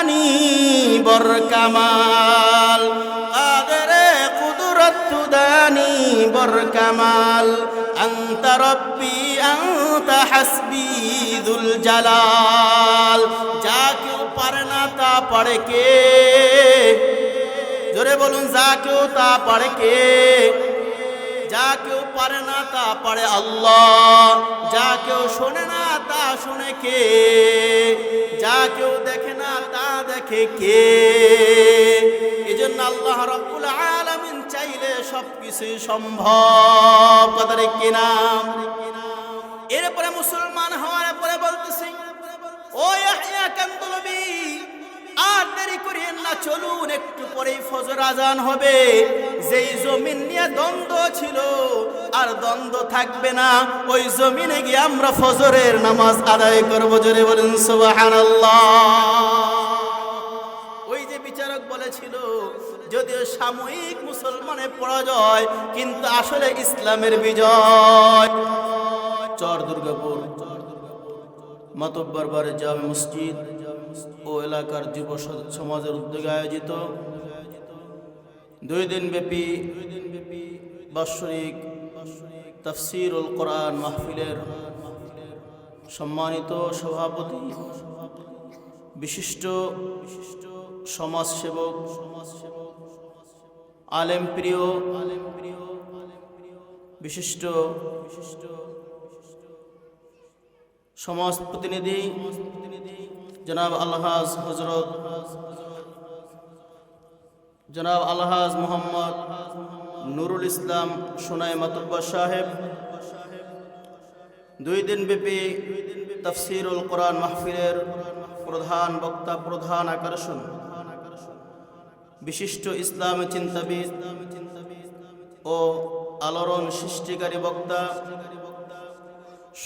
দানি বর কামাল, কাদেরে কুদরত দানি বর কামাল, আনতা রব্বি আনতা হাসবি দুল জালাল। যা কেউ পারে না তা পারে কে? জোরে বলুন, যা কেউ তা পারে কে? যা কেউ পারে না তা পারে আল্লাহ। যা কেউ শোনে না তা শোনে কে? যা কেউ দেখে না তা দেখে কে? এজন্য আল্লাহ রাব্বুল আলামিন চাইলে সবকিছুই সম্ভব। কথা ঠিক কিনা? এরপরে মুসলমান হওয়ার পরে বলতেছি, ও ইয়াহইয়া কান্দলবি, আর দেরি করিয়েন না, চলুন একটু পরেই ফজর আজান হবে। যেই জমিন নিয়ে দ্বন্দ্ব ছিল আর দ্বন্দ্ব থাকবে না, ওই জমিনে গিয়ে আমরা ফজরের নামাজ আদায় করব। জোরে বলুন সুবহানাল্লাহ। ওই যে বিচারক বলেছিল যদিও সাময়িক মুসলমানের পরাজয়, কিন্তু আসলে ইসলামের বিজয়। চর দুর্গাপুর মাতব্বর বারে জামে মসজিদ ও এলাকার যুব সমাজের উদ্যোগে আয়োজিত 2 দিন ব্যাপী বাৎসরিক তাফসীরুল কোরআন মাহফিলের সম্মানিত সভাপতি, বিশিষ্ট সমাজসেবক, আলেম প্রিয়, বিশিষ্ট সমাজ প্রতিনিধি জনাব আলহাজ হযরত জনাব আলহাজ মোহাম্মদ নুরুল ইসলাম সোনাই মাতুব্বর সাহেব, 2 দিন ব্যাপী তাফসীরুল কোরআন মাহফিলের প্রধান বক্তা, প্রধান আকর্ষণ, বিশিষ্ট ইসলামী চিন্তাবিদ ও আলোড়ন সৃষ্টিকারী বক্তা,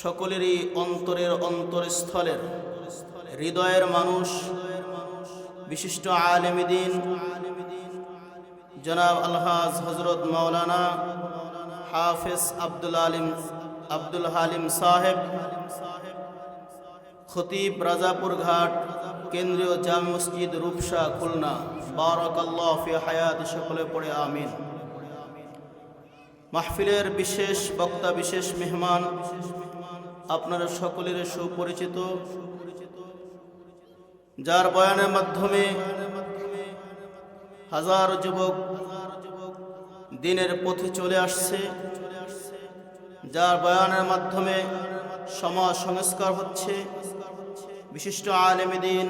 সকলেরই অন্তরের অন্তরস্থলের হৃদয়ের মানুষ, বিশিষ্ট আলেম দ্বীন জনাব আলহাজ হযরত মাওলানা হাফেজ আব্দুল হালিম সাহেব, খতিব রাজাপুর ঘাট কেন্দ্রীয় জামে মসজিদ রূপসা খুলনা, বারাকাল্লাহু ফি হায়াতি, সকলে পড়ে আমিন। মাহফিলের বিশেষ বক্তা, বিশেষ মেহমান, আপনারা সকলের সুপরিচিত, যার বয়ানের মাধ্যমে হাজার যুবক দিনের পথে চলে আসছে, যার বয়ানের মাধ্যমে সমাজ সংস্কার হচ্ছে, বিশিষ্ট আলেম দ্বীন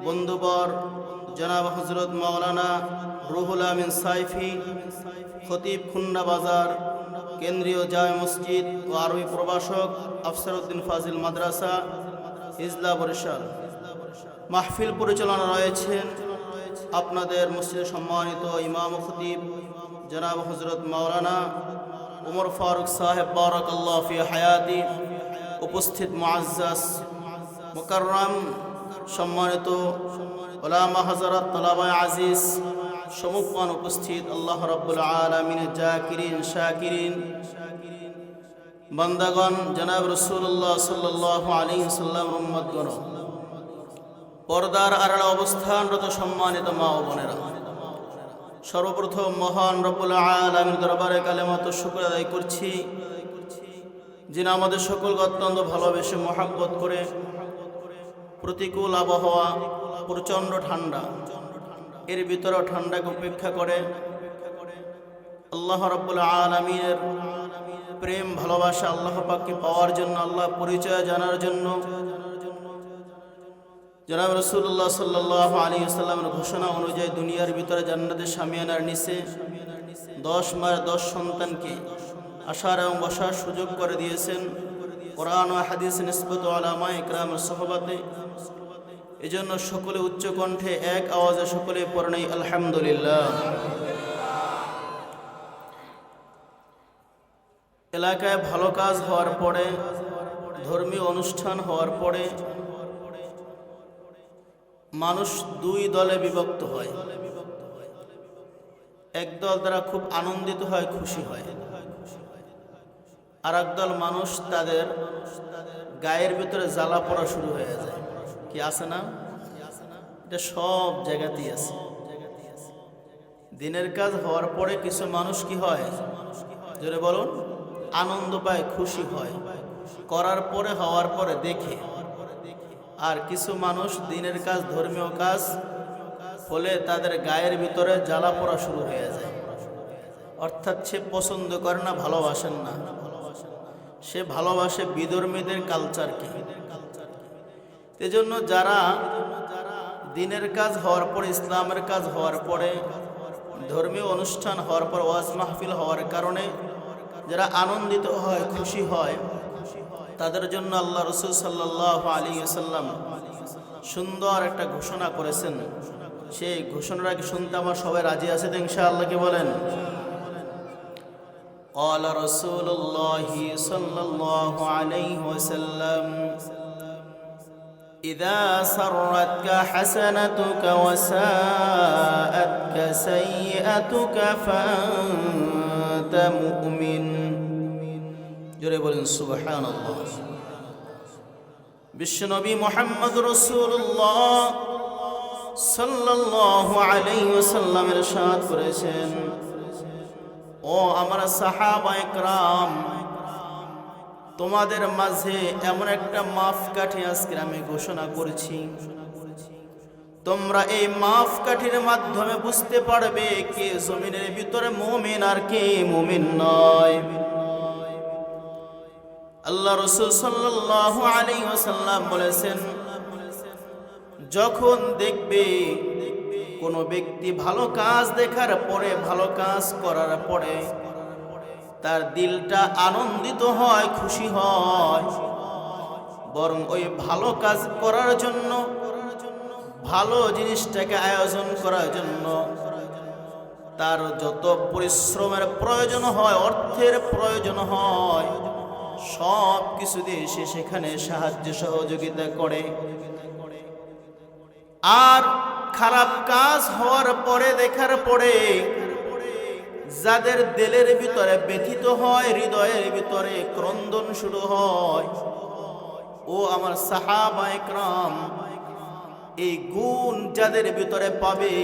বন্ধুবর জনাব হযরত মাওলানা রুহুল আমিন সাইফি, খতিব খুলনা বাজার কেন্দ্রীয় জামে মসজিদ ও আরবি প্রভাষক আফসারউদ্দিন ফাজিল মাদ্রাসা হিজলা বরিশাল। মাহফিল পরিচালনা রয়েছেন আপনাদের মসজিদের সম্মানিত ইমাম ও খতিব জনাব হযরত মাওলানা উমর ফারুক সাহেব, বারাকাল্লাহু ফি হায়াতি। উপস্থিত মুআজ্জাজ মুকাররম সম্মানিত উলামা হযরত, তালাবায়ে আজিজ, সমুপান উপস্থিত আল্লাহ রাব্বুল আলামিনের জাকিরিন শাকিরিন বান্দাগণ, জনাব রাসূলুল্লাহ সাল্লাল্লাহু আলাইহি ওয়াসাল্লাম উম্মতগণ, পর্দার আড়ালে অবস্থানরত সম্মানিত মা ও বোনেরা, সর্বপ্রথম মহান রব্বুল আলামিনের দরবারে কালেমাত শুকর আদায় করছি, যিনি আমাদের সকলকে অত্যন্ত ভালোবেসে মহাব্বত করে প্রতিকূল আবহাওয়া, প্রচণ্ড ঠান্ডা, এর ভিতরেও ঠান্ডাকে উপেক্ষা করে আল্লাহ রাব্বুল আলামিনের প্রেম ভালোবাসা আল্লাহ পাককে পাওয়ার জন্য, আল্লাহ পরিচয় জানার জন্য জনাব রাসূলুল্লাহ সাল্লাল্লাহু আলাইহি ওয়াসাল্লামের ঘোষণা অনুযায়ী দুনিয়ার ভিতরে জান্নাতের শামিয়ানার নিচে 10 মাস 10 সন্তানকে আসার এবং বসার সুযোগ করে দিয়েছেন কোরআন ও হাদিস নিসবত উলামা ইকরামের সুহবতে। এজন্য সকলে উচ্চ কণ্ঠে এক আওয়াজে সকলে পড়ে নেই আলহামদুলিল্লাহ। এলাকায় ভালো কাজ হওয়ার পরে, ধর্মীয় অনুষ্ঠান হওয়ার পরে মানুষ 2 দলে বিভক্ত হয়। এক দল তারা খুব আনন্দিত হয়, খুশি হয়, আর একদল মানুষ তাদের গায়ের ভিতরে জ্বালা পড়া শুরু হয়ে যায়। কি আছে না? এটা সব জায়গাতেই আছে। দিনের কাজ হওয়ার পরে কিছু মানুষ কি হয়, জোরে বলুন, আনন্দ পায়, খুশি হয়, করার পরে হওয়ার পরে দেখে। আর কিছু মানুষ দিনের কাজ, ধর্মীয় কাজ হলে তাদের গায়ের ভিতরে জ্বালা পোড়া শুরু হয়ে যায়। অর্থাৎ সে পছন্দ করে না, ভালোবাসেন না, সে ভালোবাসে বিধর্মীদের কালচারকে। এজন্য যারা দিনের কাজ হওয়ার পরে, ইসলামের কাজ হওয়ার পরে, ধর্মীয় অনুষ্ঠান হওয়ার পর, ওয়াজ মাহফিল হওয়ার কারণে যারা আনন্দিত হয়, খুশি হয়, তাদের জন্য আল্লাহ রাসূল সাল্লাল্লাহু আলাইহি ওয়াসাল্লাম সুন্দর একটা ঘোষণা করেছেন। সেই ঘোষণাটা কি শুনতে আমার সবাই রাজি আছে তো ইনশাআল্লাহ? কি বলেন? قال رسول الله صلى الله عليه وسلم إذا سرتك حسنتك وساءتك سيئتك فأنت مؤمن। জোরে বলেন সুবহানাল্লাহ। বিশ্বনবী মুহাম্মদ রাসূলুল্লাহ সাল্লাল্লাহু আলাইহি ওয়াসাল্লাম ইরশাদ করেছেন, ও আমার সাহাবায়ে কেরাম, তোমাদের মাঝে এমন একটা মাপকাঠি আজকে আমি ঘোষণা করেছি, তোমরা এই মাপকাঠির মাধ্যমে বুঝতে পারবে কে জমিনের ভিতরে মুমিন আর কে মুমিন নয়। আল্লাহ রাসূল সাল্লাল্লাহু আলাইহি ওয়াসাল্লাম বলেছেন, যখন দেখবে কোনো ব্যক্তি ভালো কাজ দেখার পরে, ভালো কাজ করার পরে তার দিলটা আনন্দিত হয়, খুশি হয়, বরং ওই ভালো কাজ করার জন্য, ভালো জিনিসটাকে আয়োজন করার জন্য তার যত পরিশ্রমের প্রয়োজন হয়, অর্থের প্রয়োজন হয়, সব কিছু দিয়ে সে সেখানে সাহায্য সহযোগিতা করে। আর খারাপ কাজ হওয়ার পরে, দেখার পরে যাদের দিলের ভিতরে ব্যথিত হয়, হৃদয়ের ভিতরে ক্রন্দন শুরু হয়, ও আমার সাহাবায়ে কেরাম, এই গুণ যাদের ভিতরে পাবে,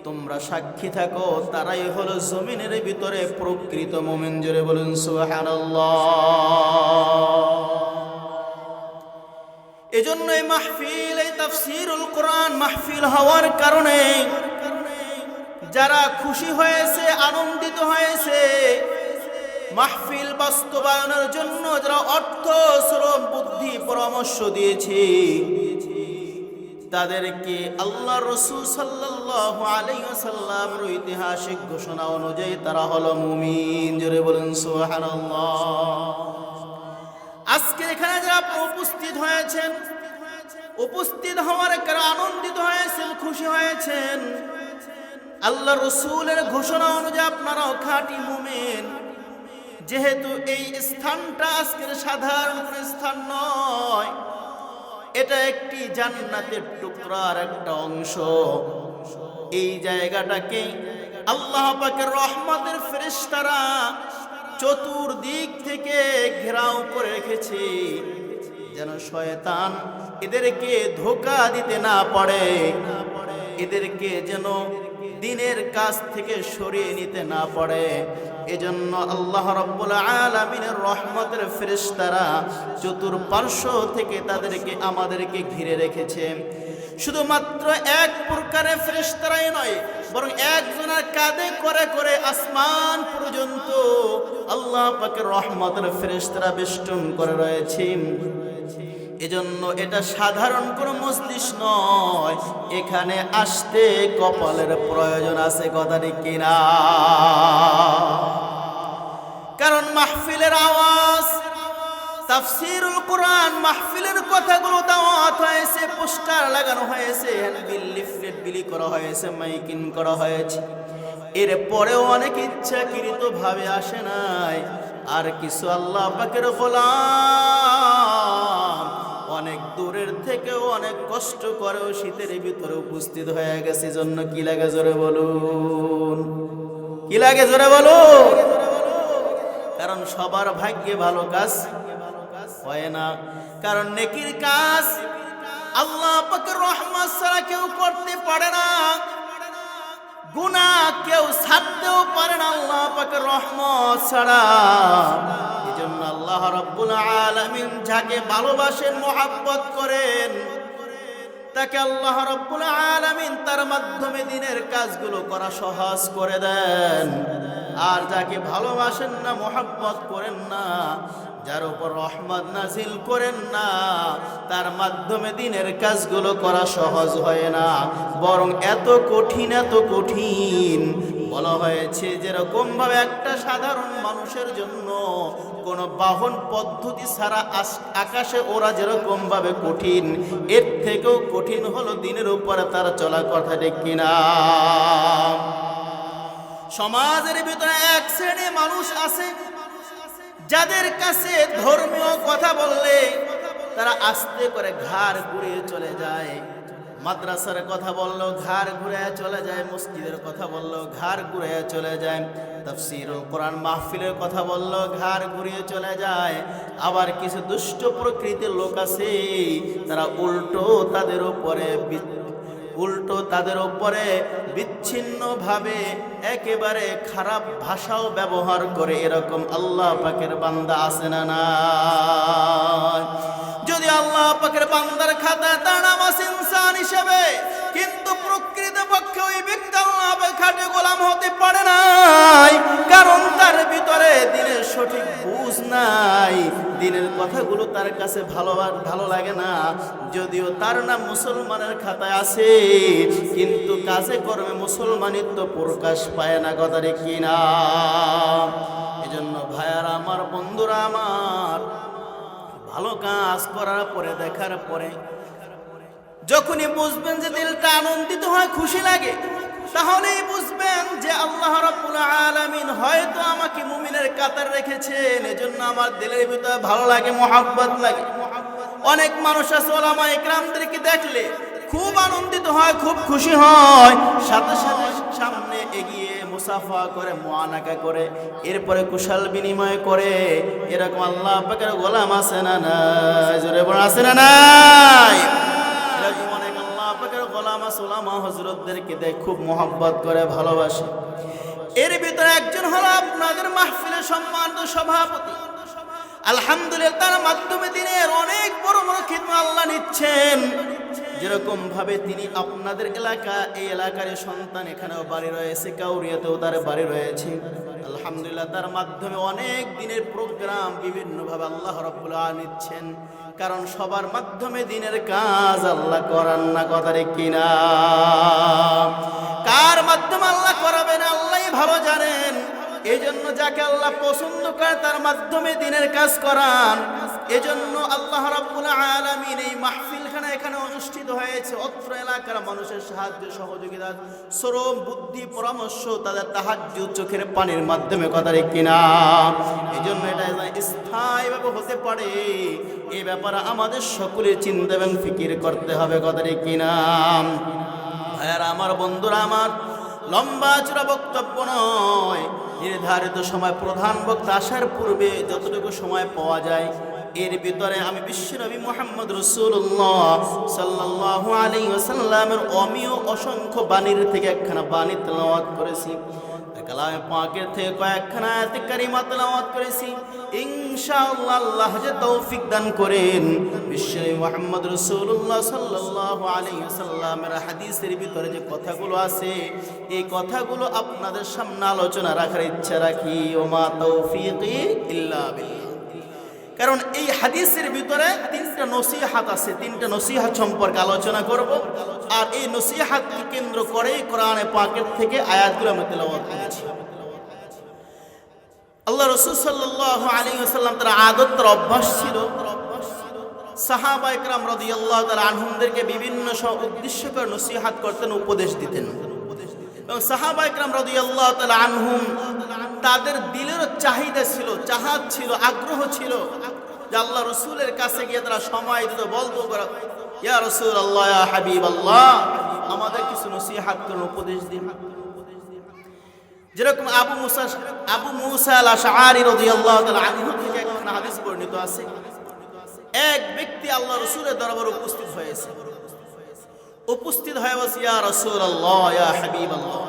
তোমরা সাক্ষী থাকো, তারাই হলো জমিনের ভিতরে প্রকৃত মুমিন। জোরে বলুন সুবহানাল্লাহ। এজন্য এই মাহফিল, এই তাফসীরুল কোরআন মাহফিল হওয়ার কারণে যারা খুশি হয়েছে, আনন্দিত হয়েছে, মাহফিল বাস্তবায়নের জন্য যারা অর্থ, শ্রম, বুদ্ধি, পরামর্শ দিয়েছে, তাদেরকে আল্লাহ রাসূল সাল্লাল্লাহু আলাইহি ওয়াসাল্লামের ঐতিহাসিক ঘোষণা অনুযায়ী তারা হলো মুমিন। জোরে বলুন সুবহানাল্লাহ। আজকে এখানে যারা উপস্থিত হয়েছেন, উপস্থিত হওয়ার কারণে আনন্দিত হয়েছেন, খুশি হয়েছেন, আল্লাহ রাসূলের ঘোষণা অনুযায়ী আপনারাও খাঁটি মুমিন। যেহেতু এই স্থানটা আজকের সাধারণ কোনো স্থান নয়, এটা একটি জান্নাতের টুকরার একটা অংশ। এই জায়গাটাকে আল্লাহ পাকের রহমতের ফেরেশতারা চতুর্দিক থেকে ঘেরাও করে রেখেছে, যেন শয়তান এদেরকে ধোঁকা দিতে না পারে, এদেরকে যেন দিনের কাজ থেকে সরিয়ে নিতে না পারে। এজন্য আল্লাহ রাব্বুল আলামিনের রহমতের ফেরেশতারা চতুর্পার্শ্ব থেকে তাদেরকে, আমাদেরকে ঘিরে রেখেছে। শুধুমাত্র এক প্রকারের ফেরেশতারাই নয়, বরং একজনের কাঁধে করে করে আসমান পর্যন্ত আল্লাহ পাকের রহমতের ফেরেশতারা বেষ্টন করে রয়েছে। এজন্য এটা সাধারণ কোনো মজলিস নয়, এখানে আসতে কপালের প্রয়োজন আছে, কথা ঠিক কিনা? কারণ মাহফিলের আওয়াজ, তাফসীরুল কোরআন মাহফিলের কথাগুলো দাওয়াত হয়েছে, পোস্টার লাগানো হয়েছে, হ্যান্ডবিল, লিফলেট বিলি করা হয়েছে, মাইকিং করা হয়েছে, এরপরেও অনেক ইচ্ছাকৃতভাবে আসে নাই। আর কিছু আল্লাহ পাকের গোলাম অনেক দূরের থেকেও, অনেক কষ্ট করেও শীতের ভিতরে উপস্থিত হয়ে গেছে। জন্য কি লাগে জোরে বলুন, কি লাগে জোরে বলুন? কারণ সবার ভাগ্যে ভালো কাজ হয় না। কারণ নেকির কাজ আল্লাহ পাকের রহমত নামাজ ছাড়া কেউ করতে পারে না, গুনাহ কেউ ছাড়তেও পারে না আল্লাহ পাকের রহমত ছাড়া। এজন্য আল্লাহ রাব্বুল আলামিন যাকে ভালোবাসেন, মহব্বত করেন, তাকে আল্লাহ রাব্বুল আলামিন তার মাধ্যমে দিনের কাজগুলো করা সহজ করে দেন। আর যাকে ভালোবাসেন না, মহব্বত করেন না, যার উপর রহমত নাজিল করেন না, তার মাধ্যমে দিনের কাজগুলো করা সহজ হয় না, বরং এত কঠিন, এত কঠিন। বলা হয়েছে যেরকম ভাবে একটা সাধারণ মানুষের জন্য কোনো বাহন পদ্ধতি ছাড়া আকাশে ওরা যেরকম ভাবে কঠিন, এর থেকেও কঠিন হলো দিনের উপরে তার চলা। কথা ঠিক কিনা? সমাজের ভিতরে এক শ্রেণী মানুষ আছে যাদের কাছে ধর্মীয় কথা বললে তারা আস্তে করে ঘাড় ঘুরিয়ে চলে যায়। মাদ্রাসার কথা বললো ঘাড় ঘুরে চলে যায়, মসজিদের কথা বললো ঘাড় ঘুরে চলে যায়, তাফসীরুল কোরআন মাহফিলের কথা বললো ঘাড় ঘুরিয়ে চলে যায়। আবার কিছু দুষ্ট প্রকৃতির লোক আছে, তারা উল্টো তাদের উপরে বিচ্ছিন্নভাবে একেবারে খারাপ ভাষাও ব্যবহার করে। এরকম আল্লাহ পাকের বান্দা আছে না না? যদি আল্লাহ পাকের বান্দার খাতায় তার নাম আছে ইনসান হিসেবে, কিন্তু প্রকৃতপক্ষে ওই ব্যক্তি আল্লাহ পাকের খাটে গোলাম হতে পারে নাই, কারণ তার ভিতরে দিনের সঠিক বুঝ নাই, দিনের কথাগুলো তার কাছে ভালো লাগে না। যদিও তার নাম মুসলমানের খাতায় আছে, কিন্তু কাজে কর্মে মুসলমানিত্ব প্রকাশ পায় না। কথা কি না? এজন্য ভাইয়ারা আমার, বন্ধুরা আমার, ভালো কাজ করার পরে, দেখার পরে যখনই বুঝবেন যে দিলটা আনন্দিত হয়, খুশি লাগে, তাহলেই বুঝবেন যে আল্লাহ রাব্বুল আলামিন হয়তো আমাকে মুমিনের কাতারে রেখেছেন, এজন্য আমার দিলের ভিতরে ভালো লাগে, মহব্বত লাগে। অনেক মানুষ আছে ওলামা ইকরামদেরকে দেখলে খুব আনন্দিত হয়, খুব খুশি হয়, সাথে সাথে সামনে এগিয়ে মুসাফা করে, মুআনাকা করে, এরপরে কুশল বিনিময় করে। এরকম আল্লাহ পাকের গোলাম আছে না নাই? জোরে বলেন আছে না নাই? এরকম অনেক আল্লাহ পাকের গোলাম আছে, ওলামা হযরতদেরকে দেখ খুব মহব্বত করে, ভালোবাসে। এর ভিতরে একজন হলো আপনাদের মাহফিলের সম্মানিত সভাপতি। আলহামদুলিল্লাহ, তার মাধ্যমে দিনের অনেক বড় বড় খিদমত আল্লাহ নিচ্ছেন। যেরকম ভাবে তিনি আপনাদের এলাকা, এই এলাকার সন্তান, এখানেও বাড়ি রয়েছে, কাউরিয়াতেও তার বাড়ি রয়েছে। আলহামদুলিল্লাহ, তার মাধ্যমে অনেক দিনের প্রোগ্রাম বিভিন্নভাবে আল্লাহ রাব্বুল আলামিন নিচ্ছেন, কারণ সবার মাধ্যমে দিনের কাজ আল্লাহ করান না। কথা কিনা? কার মাধ্যমে আল্লাহ করাবেন আল্লাহই ভালো জানেন। এই জন্য যাকে আল্লাহ পছন্দ করে তার মাধ্যমে দিনের কাজ করান। এজন্য আল্লাহ রাব্বুল আলামিন এই মাহফিলখানা এখানে অনুষ্ঠিত হয়েছে, অত্র এলাকার মানুষের সাহায্য, সহযোগিতা, শ্রম, বুদ্ধি, পরামর্শ, তাদের তাহাজ্জুদ, চোখের পানির মাধ্যমে। কথা কিনা? এই জন্য এটা স্থায়ীভাবে হতে পারে, এই ব্যাপারে আমাদের সকলের চিন্তা এবং ফিকির করতে হবে। কথা কিনা? ভাইয়ারা আমার, বন্ধুরা আমার, লম্বা চূড়া বক্তব্য নয়, নির্ধারিত সময় প্রধান বক্তা আসার পূর্বে যতটুকু সময় পাওয়া যায় এর ভিতরে আমি বিশ্বনবী মুহাম্মদ রাসূলুল্লাহ সাল্লাল্লাহু আলাইহি ওয়াসাল্লামের অমীয় অসংখ্য বাণীর থেকে একখানা বাণী তেলাওয়াত করেছি, কালামে পাকের থেকে কয়েকখানা আয়াতে কারিমা তেলাওয়াত করেছি। ইনশাআল্লাহ আল্লাহ যে তৌফিক দান করেন, বিশ্বনবী মুহাম্মদ রাসূলুল্লাহ সাল্লাল্লাহু আলাইহি ওয়াসাল্লামের হাদিসের ভিতরে যে কথাগুলো আছে, এই কথাগুলো আপনাদের সামনে আলোচনা রাখার ইচ্ছা রাখি। ওমা তৌফিকি ইল্লা বিল্লাহ। কারণ এই হাদিসের ভিতরে তিনটা নসিহত আছে, তিনটা নসিহত সম্পর্কে আলোচনা করব। আর এই নসিহতকে কেন্দ্র করে কোরআনে পাকের থেকে আয়াতগুলো আমি তেলাওয়াত করেছি। আল্লাহ রাসূল সাল্লাল্লাহু আলাইহি ওয়াসাল্লাম তার আদত, তার অভ্যাস ছিল, সাহাবা ইকরাম রাদিয়াল্লাহু তাআলা আনহুমদেরকে বিভিন্ন উদ্দেশ্য করে নসিহত করতেন, উপদেশ দিতেন। এবং সাহাবা ইকরাম রাদিয়াল্লাহু তাআলা আনহুম, তাদের দিলের চাহিদা ছিল, চাহাত ছিল, আগ্রহ ছিল যে আল্লাহ রসুলের কাছে গিয়ে তারা সময় দিত, বলতো ইয়া রাসূলুল্লাহ, ইয়া হাবিবাল্লাহ, আমাদের কিছু নসিহত করুন, উপদেশ দিন। যেরকম আবু মুসা আল আশআরী রাদিয়াল্লাহু তাআলা আনহু থেকে একটা হাদিস বর্ণিত আছে, এক ব্যক্তি আল্লাহ রসুলের দরবারে উপস্থিত হয়েছে। উপস্থিত হয়ে বলছে, ইয়া রাসূলুল্লাহ, ইয়া হাবিবাল্লাহ,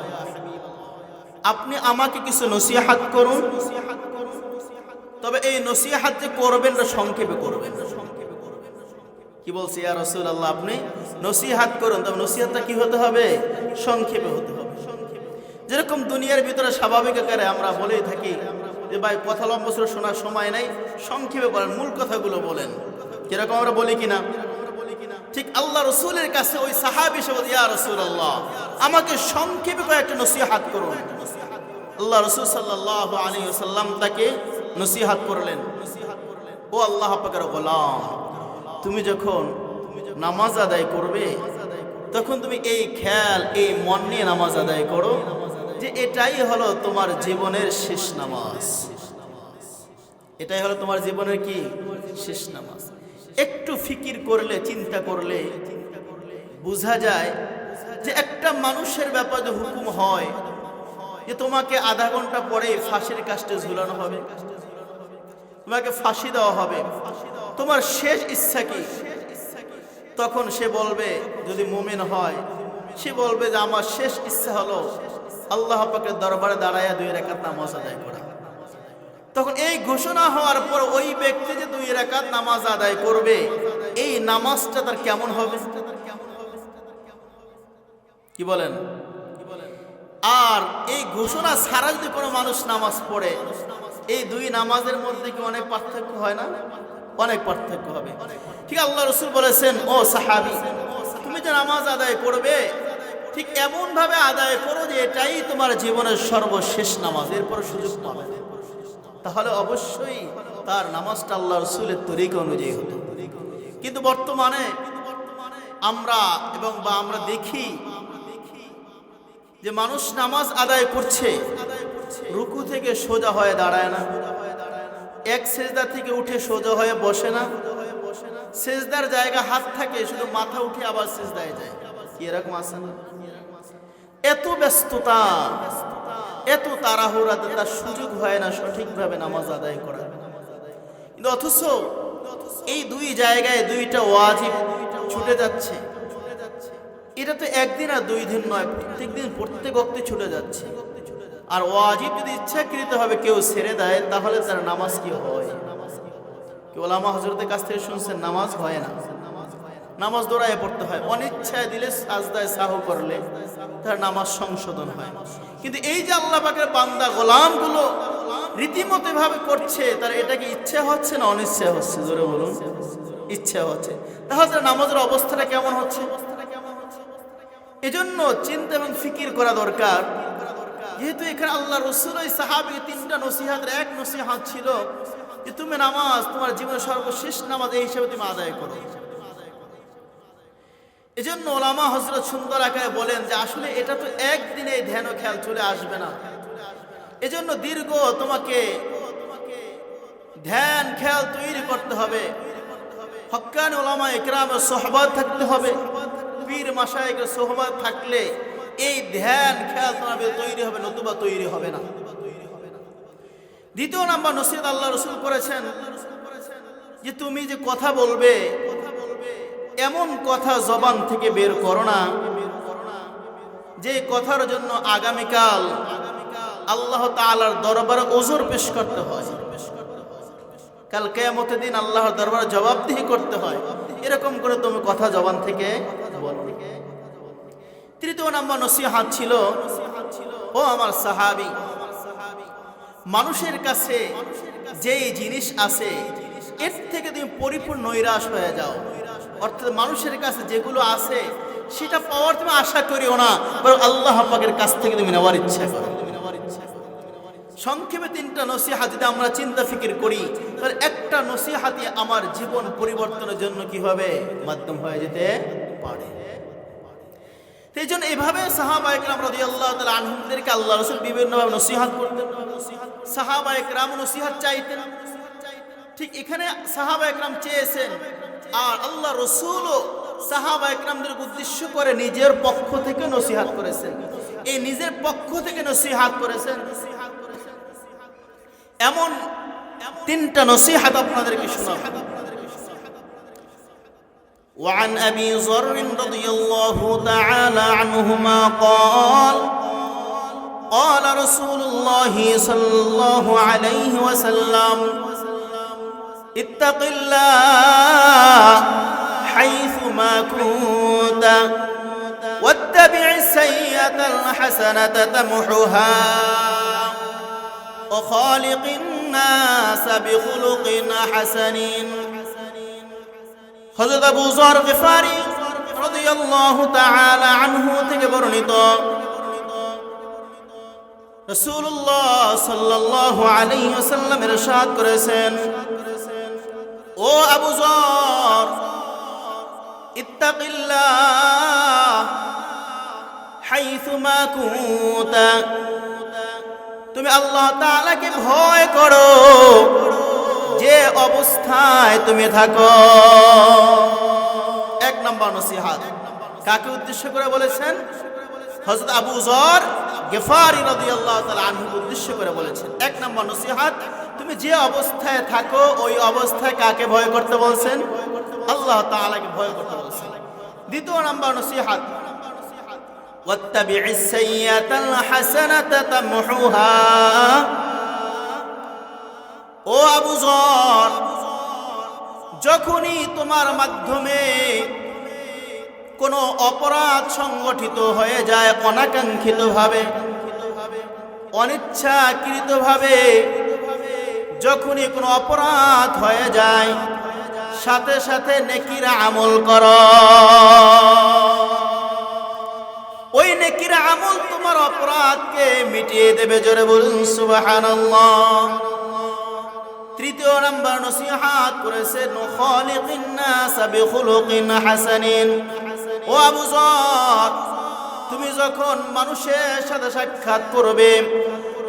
আপনি আমাকে কিছু নসিহত করুন, তবে এই নসিহত যে করবেন না সংক্ষেপে করবেন। কি বলছে, ইয়া রাসূলুল্লাহ, আপনি নসিহত করুন, তবে নসিহতটা কি হতে হবে? সংক্ষেপে হতে হবে। যেরকম দুনিয়ার ভিতরে স্বাভাবিক আকারে আমরা বলেই থাকি যে ভাই কথা লম্বা শোনার সময় নাই, সংক্ষেপে বলেন, মূল কথাগুলো বলেন, কিরকম আমরা বলি কিনা? ঠিক আল্লাহ রসুলের কাছে ওই সাহাবী এসে বলে, ইয়া রাসূলুল্লাহ, আমাকে সংক্ষেপে কয়েকটা নসিহত করুন। আল্লাহ রসুল সাল্লাল্লাহু আলাইহি ওয়াসাল্লাম তাকে নসিহত করলেন, ও আল্লাহ পাকের গোলাম, তুমি যখন নামাজ আদায় করবে তখন তুমি এই খেয়াল, এই মন নিয়ে নামাজ আদায় করো যে এটাই হলো তোমার জীবনের শেষ নামাজ। এটাই হলো তোমার জীবনের কি? শেষ নামাজ। একটু ফিকির করলে, চিন্তা করলে বোঝা যায় যে একটা মানুষের ব্যাপারে হুকুম হয় যে তোমাকে আধা ঘন্টা পরে ফাঁসির কাস্টে ঝুলানো হবে, তোমাকে ফাঁসি দেওয়া হবে, তোমার শেষ ইচ্ছা কি? তখন সে বলবে, যদি মুমিন হয় সে বলবে যে আমার শেষ ইচ্ছা হলো আল্লাহ পাকের দরবারে দাঁড়ায়া 2 রাকাত নামাজ আদায় করা। তখন এই ঘোষণা হওয়ার পর ওই ব্যক্তি যে 2 রাকাত নামাজ আদায় করবে, এই নামাজটা তার কেমন হবে? কি বলেন? আর এই ঘোষণা ছাড়া যদি কোনো মানুষ নামাজ পড়ে, এই 2 নামাজের মধ্যে কি অনেক পার্থক্য হয় না? অনেক পার্থক্য হবে। ঠিক আল্লাহ রসুল বলেছেন, ও সাহাবী, তুমি যে নামাজ আদায় করবে ঠিক এমন ভাবে আদায় করো যে এটাই তোমার জীবনের সর্বশেষ নামাজ, এরপর সুযোগ পাবে। তাহলে অবশ্যই তার নামাজটা আল্লাহ রসুলের তরিকা অনুযায়ী হতো। কিন্তু বর্তমানে আমরা দেখি যে মানুষ নামাজ আদায় করছে, রুকু থেকে সোজা হয়ে দাঁড়ায় না, এক সেজদা থেকে উঠে সোজা হয়ে বসে না, সেজদার জায়গা হাত থাকে, শুধু মাথা উঠে আবার সেজদায় যায়। কি এরকম আছে না? এত ব্যস্ততা, এত তাড়াহুড়াতে তার সুযোগ হয় না সঠিকভাবে নামাজ আদায় করা। কিন্তু অথচ এই 2 জায়গায় 2টা ওয়াজিব ছুটে যাচ্ছে। এটা তো একদিন আর 2 দিন নয়, প্রত্যেক ওয়াক্তে ছুটে যাচ্ছে। আর ওয়াজিব যদি ইচ্ছাকৃত হবে কেউ ছেড়ে দেয়, তাহলে তার নামাজ কি হয়? কেউ ওলামা হযরতের কাছ থেকে শুনছেন, নামাজ হয় না, নামাজ দৌড়ায় পড়তে হয়। অনিচ্ছায় দিলে সাজদায় সাহু করলে তার নামাজ সংশোধন হয়। কিন্তু এই যে আল্লাহ পাকের বান্দা গোলামগুলো রীতিমতো ভাবে করছে, তার এটা কি ইচ্ছা হচ্ছে না অনিচ্ছা হচ্ছে? জোরে বলুন, ইচ্ছা হচ্ছে। তাহলে তার নামাজের অবস্থাটা কেমন হচ্ছে? এজন্য চিন্তা এবং ফিকির করা দরকার। যেহেতু এখানে আল্লাহ রসুল ওই সাহাবী 3টা নসিহতের এক নসিহত ছিল যে তুমি নামাজ তোমার জীবনের সর্বশেষ নামাজ এই হিসেবে তুমি আদায় করো। এজন্য ওলামা হযরত সুন্দর আকারে বলেন যে আসলে এটা তো একদিনে ধ্যান ও খেয়াল চলে আসবে না। এজন্য দীর্ঘ তোমাকে ধ্যান খেয়াল তৈরি করতে হবে। হক্কানি ওলামা ইকরামের সোহবত থাকতে হবে। পীর মাশায়েখের সোহবত থাকলে এই ধ্যান খেয়াল তোমার তৈরি হবে, নতুবা তৈরি হবে না। দ্বিতীয় নাম্বার নসিহত আল্লাহ রসুল করেছেন যে তুমি যে কথা বলবে, এমন কথা জবান থেকে বের করো না যে কথার জন্য আগামীকাল আল্লাহ তাআলার দরবারে ওজর পেশ করতে হয়, কাল কিয়ামতের দিন আল্লাহর দরবারে জবাবদিহি করতে হয়। এরকম করে তুমি কথা জবান থেকে বলো। তৃতীয় নাম্বার নসিহত ছিল, ও আমার সাহাবী, মানুষের কাছে যেই জিনিস আছে এর থেকে তুমি পরিপূর্ণ নৈরাশ হয়ে যাও। অর্থাৎ মানুষের কাছে যেগুলো আছে সেটা পাওয়ার তুমি আশা করিও না, বরং আল্লাহ পাকের কাছ থেকে তুমি নেওয়ার ইচ্ছা করো। সংক্ষেপে 3টা নসিহত যদি আমরা চিন্তা ফিকির করি, তাহলে একটা নসিহতই আমার জীবন পরিবর্তনের জন্য কি হবে? মাধ্যম হয়ে যেতে পারে। সেই জন্য এইভাবে সাহাবায়ে কেরাম রাদিয়াল্লাহু তাআলা আনহুমদেরকে আল্লাহ রাসূল বিভিন্নভাবে নসিহত করতেন। সাহাবায়ে কেরাম নসিহত চাইতেন, ঠিক এখানে সাহাবায়ে কেরাম চেয়েছেন, আর আল্লাহ রাসূলও সাহাবায়ে কেরামদের উদ্দেশ্য করে নিজের পক্ষ থেকে নসিহত করেছেন। এই নিজের পক্ষ থেকে নসিহত করেছেন এমন 3টা নসিহত আপনাদেরকে শোনাবো। وعن أبي ذر رضي الله تعالى عنهما قال قال رسول الله صلى الله عليه وسلم اتق الله حيثما كنت واتبع السيئة الحسنة تمحها وخالق الناس بخلق حسن হযরত আবু যর গিফারি রাদিয়াল্লাহু তাআলা আনহু থেকে বর্ণিত রাসূলুল্লাহ সাল্লাল্লাহু আলাইহি ওয়াসাল্লাম ইরশাদ করেছেন, ও আবু যর, ইত্তাকিল্লাহ হাইথুমা কুনতা, তুমি আল্লাহ তাআলাকে ভয় করো যে অবস্থায় তুমি থাকো। এক নম্বর নসিহত কাকে উদ্দেশ্য করে বলেছেন? হযরত আবু যর গিফারি রাদিয়াল্লাহু তাআলা আনহু উদ্দেশ্য করে বলেছেন। এক নম্বর নসিহত, তুমি যে অবস্থায় থাকো ওই অবস্থায় কাকে ভয় করতে বলছেন? আল্লাহ তাআলাকে ভয় করতে বলছেন। দ্বিতীয় নম্বর নসিহত, ওয়াত্তাবি'is সাইয়্যাতাল হাসানাতা তামহুহা, ও আবু যর, যখনই তোমার মাধ্যমে কোনো অপরাধ সংগঠিত হয়ে যায় অনাকাঙ্ক্ষিতভাবে, অনিচ্ছাকৃতভাবে, যখনই কোনো অপরাধ হয়ে যায় সাথে সাথে নেকির আমল করো। ওই নেকির আমল তোমার অপরাধকে মিটিয়ে দেবে। জোরে বলুন সুবহানাল্লাহ। তৃতীয় নম্বর নসিহত করেছেন, খালিকিন নাস বিখুলুকিন হাসানিন, ও আবু যর, তুমি যখন মানুষের সাথে সাক্ষাৎ করবে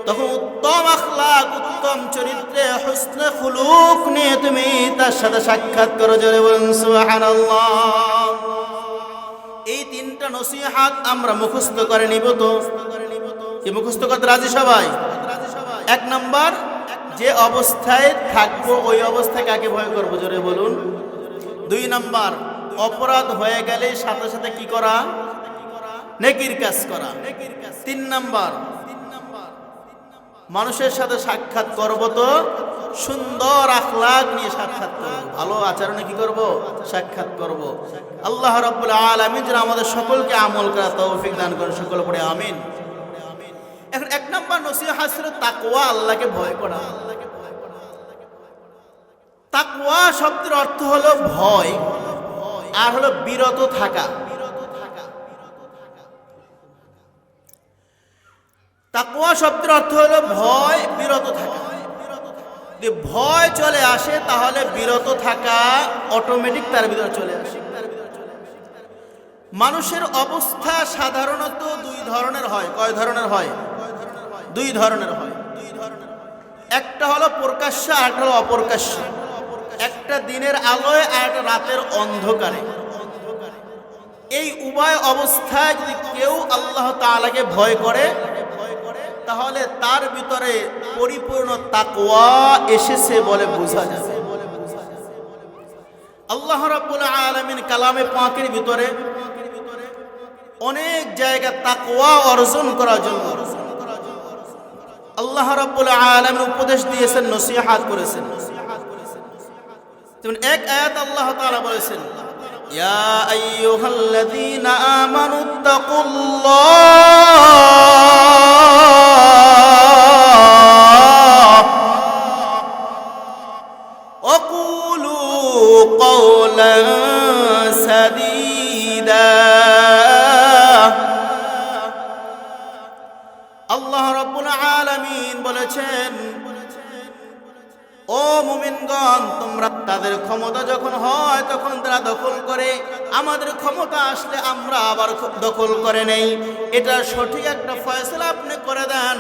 তখন উত্তম আখলাক, উত্তম চরিত্রে, হুসনে খুলুক নিয়ে তুমি তার সাথে সাক্ষাৎ করো। জোরে বলুন সুবহানাল্লাহ। এই তিনটা নসিহত আমরা মুখস্থ করে নিব তো? কি মুখস্থ করতে রাজি সবাই? এক নাম্বার, যে অবস্থায় থাকবো ওই অবস্থায় কাকে ভয় করবো? জোরে বলুন। দুই নাম্বার, অপরাধ হয়ে গেলে সাথে সাথে কি করা? নেকির কাজ করা। তিন নাম্বার, মানুষের সাথে সাক্ষাৎ করব তো সুন্দর আখলাক নিয়ে সাক্ষাৎ করব, ভালো আচরণে কি করব? সাক্ষাৎ করব। আল্লাহ রাব্বুল আলামিন যেন আমাদের সকলকে আমল করার তৌফিক দান করেন, সকল পড়ে আমিন। এখন এক নাম্বার নসিহত ছিল তাকওয়া, আল্লাহকে ভয় করা। তাকওয়া শব্দের অর্থ হলো ভয় আর হলো বিরত থাকা। তাকওয়া শব্দের অর্থ হলো ভয়, বিরত থাকা। যদি ভয় চলে আসে তাহলে বিরত থাকা অটোমেটিক তার ভিতরে চলে আসে। মানুষের অবস্থা সাধারণত দুই ধরনের হয়। কয় ধরনের হয়? দুই ধরনের হয়। একটা হলো প্রকাশ্য আর একটা হলো অপ্রকাশ্য। একটা দিনের আলোয় আর একটা রাতের অন্ধকারে। এই উভয় অবস্থায় যদি কেউ আল্লাহ তাআলাকে ভয় করে তাহলে তার ভিতরে পরিপূর্ণ তাকওয়া এসেছে বলে বোঝা যাবে। আল্লাহ রাব্বুল আলামিন কালামে পাকের ভিতরে অনেক জায়গা তাকওয়া অর্জন করার জন্য আল্লাহ রাব্বুল আলামিন উপদেশ দিয়েছেন, নসিহত করেছেন। যেমন এক আয়াত আল্লাহ তাআলা বলেছেন, ইয়া আইয়ুহাল্লাযীনা আমানুত্তাকুল্লাহ ওয়া কুলু কওলান সাদীদা। আল্লাহ রাব্বুল আলামিন বলেছেন, ও মুমিনগণ, তোমরা, তাদের ক্ষমতা যখন হয় তখন তারা দখল করে, আমাদের ক্ষমতা আসলে আমরা আবার দখল করে নেই। এটা সঠিক একটা ফয়সালা আপনি করে দেন,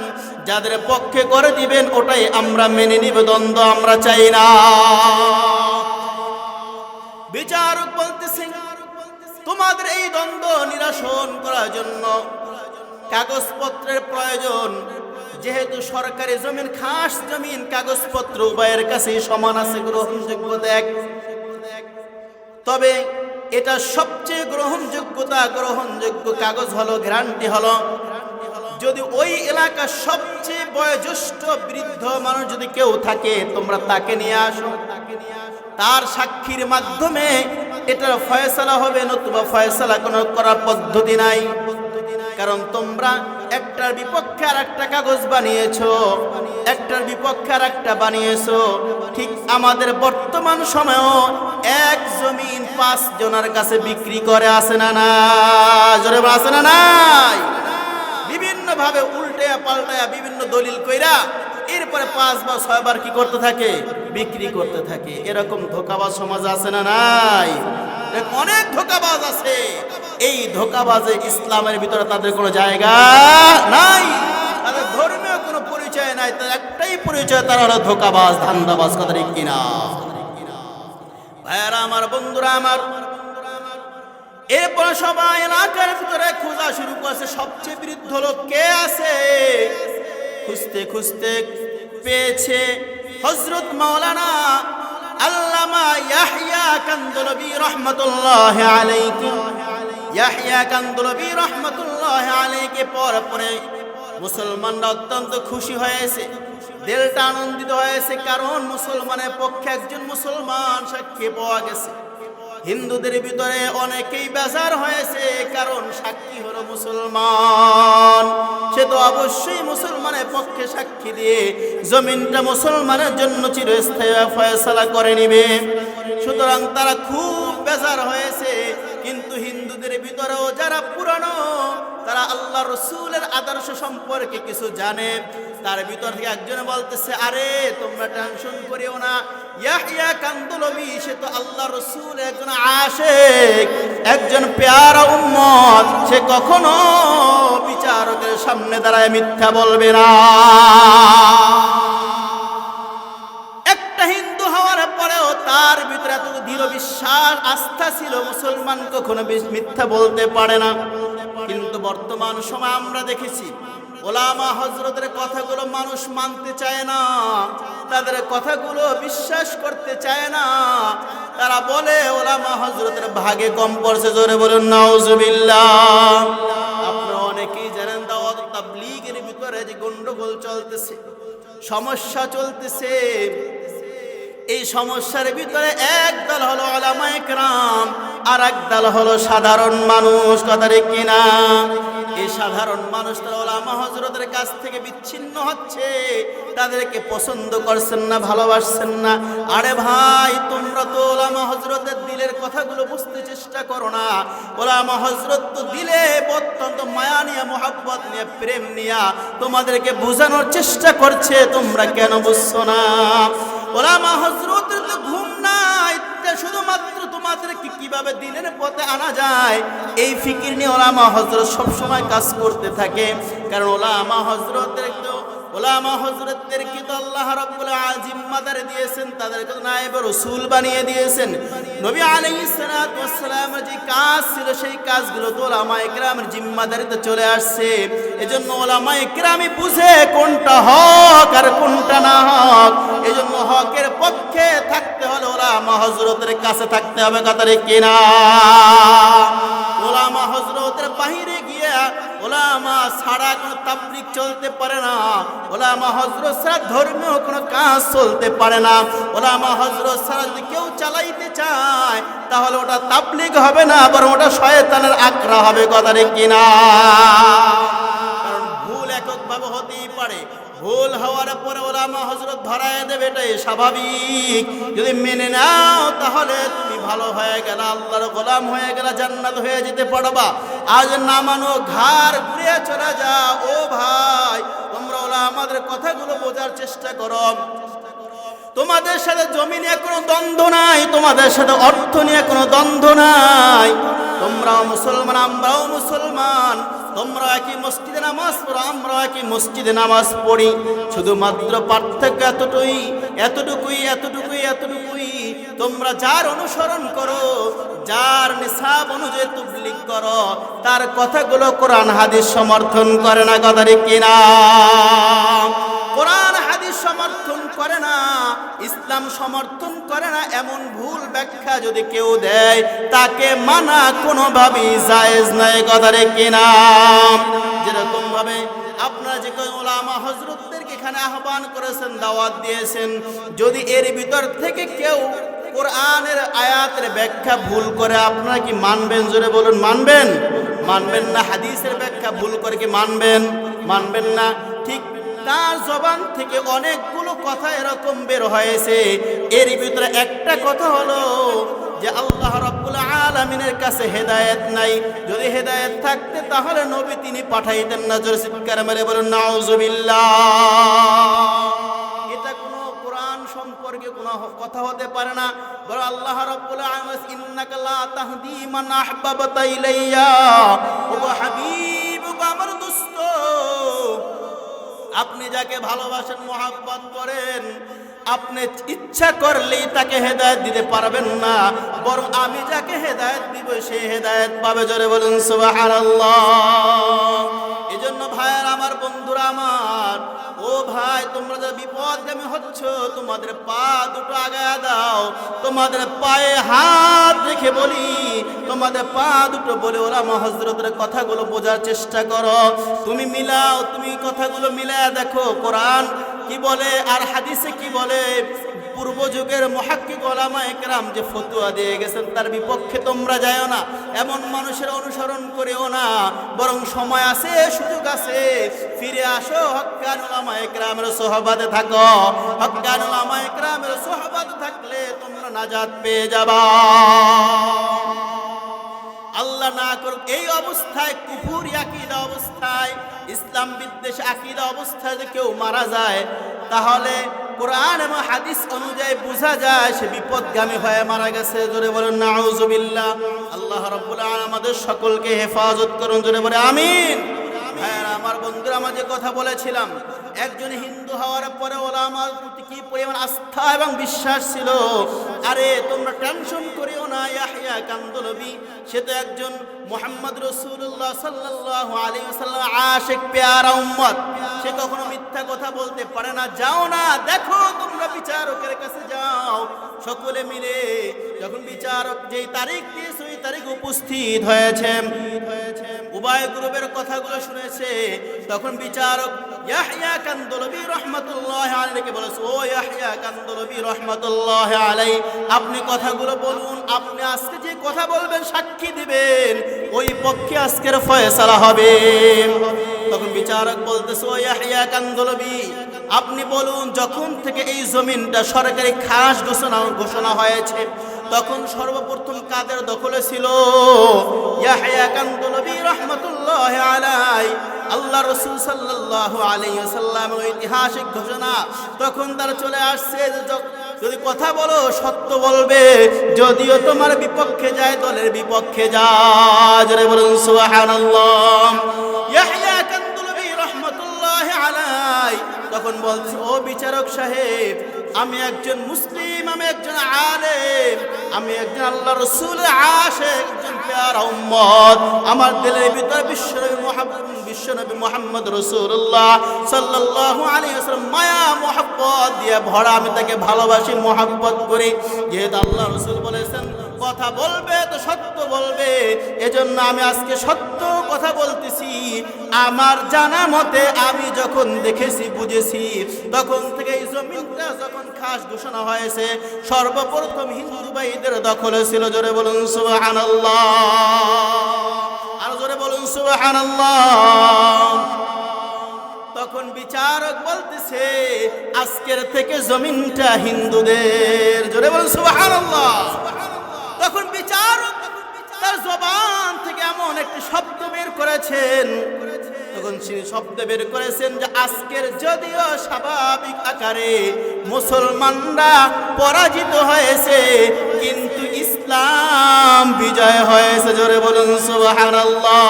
যাদের পক্ষে করে দিবেন ওটাই আমরা মেনে নিব, দ্বন্দ্ব আমরা চাই না। বিচারক বলতেছেন, তোমাদের এই দ্বন্দ্ব নিরসন করার জন্য কাগজপত্রের প্রয়োজন। যেহেতু সরকারি জমিন, খাস জমিন, কাগজপত্র উভয়ের কাছেই সমান আছে, গ্রহণযোগ্য দেখ। তবে এটা সবচেয়ে গ্রহণযোগ্য কাগজ হলো, গ্যারান্টি হলো, যদি ওই এলাকার সবচেয়ে বয়োজ্যেষ্ঠ বৃদ্ধ মানুষ যদি কেউ থাকে, তোমরা তাকে নিয়ে আসো, তার সাক্ষীর মাধ্যমে এটার ফয়সালা হবে, নতুবা ফয়সালা কোনো করার পদ্ধতি নাই। কারণ তোমরা একটার বিপক্ষে আর একটা কাগজ বানিয়েছো, একটার বিপক্ষে আর একটা বানিয়েছো। ঠিক আমাদের বর্তমান সময়েও এক জমিন 5 জনের কাছে বিক্রি করে, আছে না না? জোরে আছে না নাই? বিভিন্ন ভাবে উল্টায়া পাল্টায়া বিভিন্ন দলিল কইরা এরপরে 5 বা 6 বার কি করতে থাকে? বিক্রি করতে থাকে। এরকম ধোঁকাবাজ সমাজ আছে না নাই? অনেক ধোঁকাবাজ আছে। এই ধোঁকাবাজে ইসলামের ভিতরে তাদের কোনো জায়গা নাই, তাদের ধর্মীয় কোনো পরিচয় নাই, তার একটাই পরিচয়, তারা হলো ধোঁকাবাজ, ধান্দাবাজ। কথা ঠিক কিনা ভাইরা আমার, বন্ধুরা আমার? এরপর সবাই এলাকার ভিতরে খোঁজা শুরু করেছে, সবচেয়ে বৃদ্ধ লোক কে আছে। খুঁজতে খুঁজতে পেয়েছে হযরত মাওলানা আল্লামা ইয়াহইয়া কান্দলবী রাহমাতুল্লাহি আলাইহি। ইয়াহইয়া কান্দলবী রাহমাতুল্লাহি আলাইহি পরে মুসলমানরা অত্যন্ত খুশি হয়েছে, দিলটা আনন্দিত হয়েছে। কারণ মুসলমানের পক্ষে একজন মুসলমান সাক্ষী পাওয়া গেছে। হিন্দুদের ভিতরে অনেকেই বেজার হয়েছে, কারণ সাক্ষী হলো মুসলমান, সে তো অবশ্যই মুসলমানের পক্ষে সাক্ষী দিয়ে জমিনটা মুসলমানের জন্য চিরস্থায়ী ফয়সালা করে নিবে। সুতরাং তারা খুব বেজার হয়েছে। কিন্তু হিন্দুদের ভিতরেও যারা পুরানো, তারা আল্লাহ রসুলের আদর্শ সম্পর্কে কিছু জানে, তার ভিতর থেকে একজন বলতেছে, আরে তোমরা টেনশন করিও না, ইয়াহইয়া কান্দলবী সে তো আল্লাহ রসুল একজন আশিক, একজন পেয়ারা উম্মত, সে কখনো বিচারকের সামনে দাঁড়ায় মিথ্যা বলবে না। একটা হিন্দু হওয়ার পরেও তার ভিতরে এত দৃঢ় বিশ্বাস, আস্থা ছিল, মুসলমান কখনো মিথ্যা বলতে পারে না। কিন্তু বর্তমান সময় আমরা দেখেছি ওলামা হযরতের কথাগুলো মানুষ মানতে চায় না, তাদের কথাগুলো বিশ্বাস করতে চায় না। তারা বলে ওলামা হযরতের ভাগে কম পড়ছে। জোরে বলুন নাউজুবিল্লাহ। আপনারা অনেকেই জানেন দাওয়াত তাবলীগের ভিতরে যে গন্ডগোল চলতেছে, সমস্যা চলতেছে। এই সমস্যার ভিতরে এক দল হলো উলামায়ে কেরাম, আর এক দল হলো সাধারণ মানুষ। কথা ঠিক কিনা? এই সাধারণ মানুষ তারা উলামা হযরতের কাছ থেকে বিচ্ছিন্ন হচ্ছে, তাদেরকে পছন্দ করছেন না, ভালোবাসছেন না। আরে ভাই, তোমরা তো উলামা হযরতের দিলের কথাগুলো বুঝতে চেষ্টা করো না। উলামা হযরত তো দিলে অত্যন্ত মায়া নিয়ে, মুহাব্বত নিয়ে, প্রেম নিয়ে তোমাদেরকে বোঝানোর চেষ্টা করছে, তোমরা কেন বুঝছো না? উলামা হযরতের তো ঘুম নাই, শুধুমাত্র তোমাদেরকে কিভাবে দিনের পথে আনা যায় এই ফিকির নিয়ে উলামা হযরত সবসময় কাজ করতে থাকে। কারণ উলামা হযরতদেরকে তো আল্লাহ রাব্বুল আলামিন জিম্মাদার দিয়েছেন, তাদেরকে নায়েব রাসূল বানিয়ে দিয়েছেন। নবী আলাইহিস সালাতু ওয়াস সালামের যে কাজ ছিল, সেই কাজগুলো তো উলামায়ে কেরামের জিম্মাদারিতে চলে আসছে। এজন্য উলামায়ে কেরামই বুঝে কোনটা হক আর কোনটা না হক। এজন্য হকের পক্ষে থাকতে হলে উলামা হযরতের কাছে থাকতে হবে। কথা ঠিক কিনা? উলামা হযরতের বাহিরে গিয়া উলামা ছাড়া কোনো তাবলীগ চলতে পারে না, উলামা হযরত ছাড়া ধর্মীয় কোনো কাজ চলতে পারে না। উলামা হযরত ছাড়া যদি কেউ চালাইতে চায়, তাহলে ওটা তাবলীগ হবে না, বরং ওটা শয়তানের আকরা হবে। কথা ঠিক কিনা? কারণ ভুল এককভাবে হতেই পারে, ভুল হওয়ার পরে উলামা হযরত ধরায় দেবে, এটাই স্বাভাবিক। যদি মেনে নাও তাহলে তুমি ভালো হয়ে গেলা, আল্লাহর গোলাম হয়ে গেলা, জান্নাত হয়ে যেতে পারবা। আজ না মানো, ঘাড় ঘুরে চলে যা। ও ভাই, তোমরা উলামাদের কথাগুলো বোঝার চেষ্টা করো। তোমাদের সাথে জমি নিয়ে কোনো দ্বন্দ্ব নাই, তোমাদের সাথে অর্থ নিয়ে কোনো দ্বন্দ্ব নাই। তোমরাও মুসলমান, আমরাও মুসলমান। তোমরা একই মসজিদে নামাজ পড়ো, আমরাও একই মসজিদে নামাজ পড়ি। শুধুমাত্র পার্থক্য এতটুকুই। তোমরা যার অনুসরণ করো, যার নিসাব অনুযায়ী তাবলীগ করো, তার কথাগুলো কোরআন হাদিস সমর্থন করে না। কথা ঠিক কিনা? কোরআন হাদিস সমর্থন করে না, ইসলাম সমর্থন করে না এমন ভুল ব্যাখ্যা যদি কেউ দেয় তাকে মানা কোনোভাবেই জায়েজ নাই, কথা ঠিক কিনা? যেরকম ভাবে আপনারা যে ওলামা হযরতদেরকে এখানে আহ্বান করেছেন, দাওয়াত দিয়েছেন, যদি এর ভিতর থেকে কেউ কোরআনের আয়াতের ব্যাখ্যা ভুল করে আপনারা কি মানবেন? জোরে বলুন, মানবেন? মানবেন না। হাদিসের ব্যাখ্যা ভুল করে কি মানবেন? মানবেন না। ঠিক তার জবান থেকে অনেকগুলো কথা এরকম বের হয়েছে, এর ভিতরে একটা কথা হলো যে আল্লাহ রাব্বুল আলামিনের কাছে হেদায়েত নাই। যদি হেদায়েত থাকতে তাহলে নবী তিনি পাঠাইতেন না। জোরে চিৎকার মেরে বলুন নাউজুবিল্লাহ। এটা কোনো কোরআন সম্পর্কে কোনো কথা হতে পারে না। বলে আল্লাহ রাব্বুল আলামিন ইন্নাকা লা তাহদি মান আহবাবতা ইলাইয়া, ও হাবিব, আমার দোস্ত, আপনি যাকে ভালোবাসেন, মহব্বত করেন, আপনি ইচ্ছা করলেই তাকে হেদায়েত দিতে পারবেন না, বরং আমি যাকে হেদায়েত দিব সে হেদায়েত পাবে। জোরে বলুন সুবহানাল্লাহ। এজন্য ভাইয়ের আমার, বন্ধুরা আমার, ও ভাই, তোমরা যা বিপদগামী হচ্ছ তোমাদের পা দুটো আগায় দাও। তোমাদের পায়ে হাত রেখে বলি, তোমাদের পা দুটো বলে ওলামা হযরতের কথাগুলো বোঝার চেষ্টা করো। তুমি মিলাও, তুমি কথাগুলো মিলায়া দেখো কোরআন কি বলে আর হাদিসে কি বলে। পূর্ব যুগের মুহাক্কিক ওলামায়ে কেরাম যে ফতোয়া দিয়ে গেছেন তার বিপক্ষে তোমরা যাও না, এমন মানুষের অনুসরণ করিও না। বরং সময় আছে, সুযোগ আছে, ফিরে আসো, হক্কান ওলামায়ে কেরামের সোহবতে থাকো। হক্কান ওলামায়ে কেরামের সোহবতে থাকলে তোমরা নাজাত পেয়ে যাবা। আল্লাহ না করুক এই অবস্থায়, কুফরি আকীদা অবস্থায়, ইসলাম বিদ্বেষ আকীদা অবস্থায় যদি কেউ মারা যায়, তাহলে কোরআন এবং হাদিস অনুযায়ী বোঝা যায় সে বিপদগামী হয়ে মারা গেছে। জোরে বলুন নাউজুবিল্লাহ। আল্লাহ রাব্বুল আলামিন আমাদের সকলকে হেফাজত করুন। জোরে বলে আমিন। ভাইরা আমার, বন্ধুরা আমার, যে কথা বলেছিলাম, একজন হিন্দু হওয়ার পরে ওলামার প্রতি কি পরিমাণ আস্থা এবং বিশ্বাস ছিল। আরে তোমরা টেনশন করিও না, ইয়াহইয়া কান্দলবি সে তো একজন মুহাম্মদ রাসূলুল্লাহ সাল্লাল্লাহু আলাইহি ওয়াসাল্লাম আশিক, পেয়ারা উম্মত, সে কখনো মিথ্যা কথা বলতে পারে না। যাও না, দেখো, তোমরা বিচারকের কাছে যাও, সকলে মিলে যখন বিচারক যেই তারিখ দিয়েছে ওই তারিখ উপস্থিত হয়েছে, উভয় গ্রুপের কথাগুলো শুনেছে, তখন বিচারক ইয়াহইয়া কান্দলবি রাহমাতুল্লাহি আলাইহি বলেছে, ও ইয়াহইয়া কান্দলবি রাহমাতুল্লাহি আলাইহি, আপনি কথাগুলো বলুন, আপনি আজকে যে কথা বলবেন, সাক্ষী দিবেন, ওই পক্ষে আজকের ফয়সালা হবে। তখন বিচারক বলতেছে, ও ইয়াহইয়া কান্দলবি, আপনি বলুন, যখন থেকে এই জমিনটা সরকারি খাস ঘোষণা হয়েছে তখন সর্বপ্রথম কাদের দখলে ছিল? ইয়াহইয়া কান্দলবি রাহমাতুল্লাহি আলাইহি, আল্লাহ রাসূল সাল্লাল্লাহু আলাইহি ওয়াসাল্লামের ঐতিহাসিক ঘোষণা। তখন তারা চলে আসছে, যদি কথা বলো সত্য বলবে, যদিও তোমার বিপক্ষে যায়, দলের বিপক্ষে যায়। জোরে বলুন সুবহানাল্লাহ। ইয়াহইয়া কান্দলবি রাহমাতুল্লাহি আলাইহি তখন বলছে, ও বিচারক সাহেব, আমি একজন মুসলিম, আমি একজন আলেম, আমি একজন আল্লাহ রাসূলের আশিক, একজন পেয়ারা উম্মত। আমার দিলের ভিতরে বিশ্বনবী মুহাম্মদ রাসূলুল্লাহ সাল্লাল্লাহু আলাইহি ওয়াসাল্লাম মায়া মুহাব্বত দিয়ে ভরা, আমি তাকে ভালোবাসি, মুহাব্বত করি। যেহেতু আল্লাহ রাসূল বলেছেন কথা বলবে তো সত্য বলবে, এজন্য আমি আজকে সত্য কথা বলতেছি। আমার জানা মতে আমি যখন দেখেছি, বুঝেছি, তখন থেকে এই জমিনটা যখন খাস ঘোষণা হয়েছে সর্বপ্রথম হিন্দু ভাইদের দখলে ছিল। জোরে বলুন সুবহানাল্লাহ, আর জোরে বলুন সুবহানাল্লাহ। তখন বিচারক বলতেছে, আজকের থেকে জমিনটা হিন্দুদের। জোরে বলুন সুবহানাল্লাহ। তখন বিচারক তার জবান থেকে এমন একটি শব্দ বের করেছেন, তখন তিনি শব্দ বের করেছেন যে আজকের যদিও স্বাভাবিক আকারে মুসলমানরা পরাজিত হয়েছে, কিন্তু ইসলাম বিজয় হয়েছে। জোরে বলুন সুবহানাল্লাহ।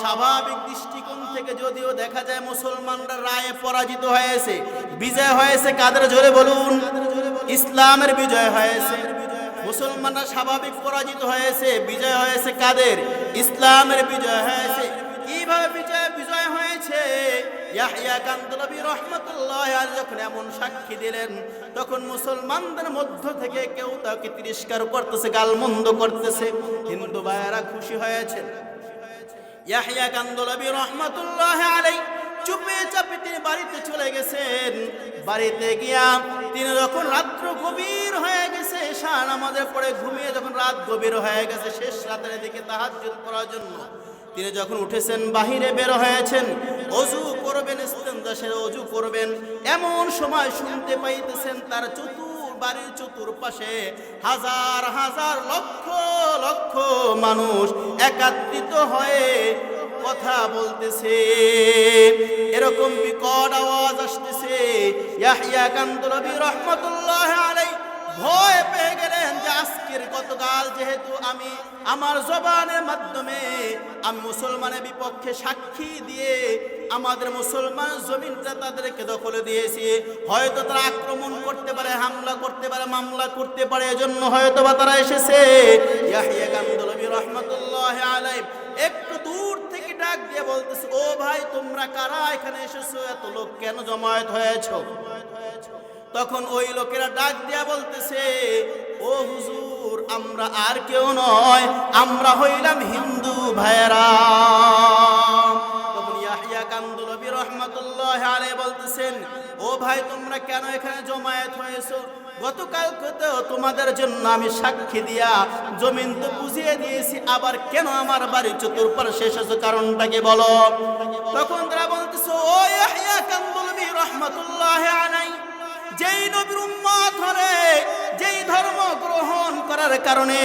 স্বাভাবিক দৃষ্টিকোণ থেকে যদিও দেখা যায় মুসলমানরা রায়ে পরাজিত হয়েছে, বিজয় হয়েছে কাদের? জোরে বলুন, ইসলামের বিজয় হয়েছে। মুসলমানরা স্বাভাবিক পরাজিত হয়েছে, বিজয় হয়েছে কাদের? ইসলামের বিজয় হয়েছে। কিভাবে বিজয় হয়েছে? ইয়াহইয়া কান্দলবী রাহমাতুল্লাহি আলাইহি যখন এমন সাক্ষী দিলেন, তখন মুসলমানদের মধ্য থেকে কেউ তাকে তিরস্কার করতেছে, গালমন্দ করতেছে। হিন্দু ভাইয়েরা খুশি হয়েছেন। ইয়াহইয়া কান্দলবী রাহমাতুল্লাহি আলাইহি চুপে চাপে তিনি বাড়িতে চলে গেছেন। বাড়িতে গিয়া তিনি যখন রাত্র গভীর হয়ে গেছে, ঈশা নামাজের পরে ঘুমিয়ে যখন রাত গভীর হয়ে গেছে, শেষ রাতের দিকে তাহাজ্জুদ করার জন্য তিনি যখন উঠেছেন, বাহিরে বের হয়েছেন, ওযু করবেন, ইস্তেনজা সেরে ওযু করবেন, এমন সময় শুনতে পাইতেছেন তার বাড়ির চতুর্পাশে হাজার হাজার লক্ষ লক্ষ মানুষ একত্রিত হয়ে কথা বলতেছে। এরকম বিকট আওয়াজ আসতেছে। ইয়াহইয়া কান্দলবী রাহমাতুল্লাহি আলাইহি ভয় পেয়ে গেলেন যে আজকের গতকাল যেহেতু আমি আমার জবানের মাধ্যমে আমি মুসলমানের বিপক্ষে সাক্ষী দিয়ে আমাদের মুসলমান জমিনটা তাদেরকে দখলে দিয়েছি, হয়তো তারা আক্রমণ করতে পারে, হামলা করতে পারে, মামলা করতে পারে, এজন্য হয়তো বা তারা এসেছে। ইয়াহইয়া কান্দলবী রাহমাতুল্লাহি আলাইহি একটু দূর থেকে ডাক দিয়ে বলতেছে, ও ভাই তোমরা কারা এখানে এসেছো, এত লোক কেন জমায়েত হয়েছো? তখন ওই লোকেরা ডাক দিয়া বলতেছে, ও হুজুর আমরা আর কেউ নয়, আমরা হইলাম হিন্দু ভাইয়েরা। তখন ইয়াহইয়া কান্দলবী রাহমাতুল্লাহি আলাইহি বলতেছেন, ও ভাই তোমরা কেন এখানে জমায়েত হয়েছো? গতকাল তোমাদের জন্য আমি সাক্ষী দিয়া জমিন তো বুঝিয়ে দিয়েছি, আবার কেন আমার বাড়ির চতুর্পাশে এসেছো, কারণটাকে বলো। তখন তারা বলতেছে, ও ইয়াহইয়া কান্দলবী রাহমাতুল্লাহি আলাইহি যেই নবীর উম্মত হলে যেই ধর্ম গ্রহণ করার কারণে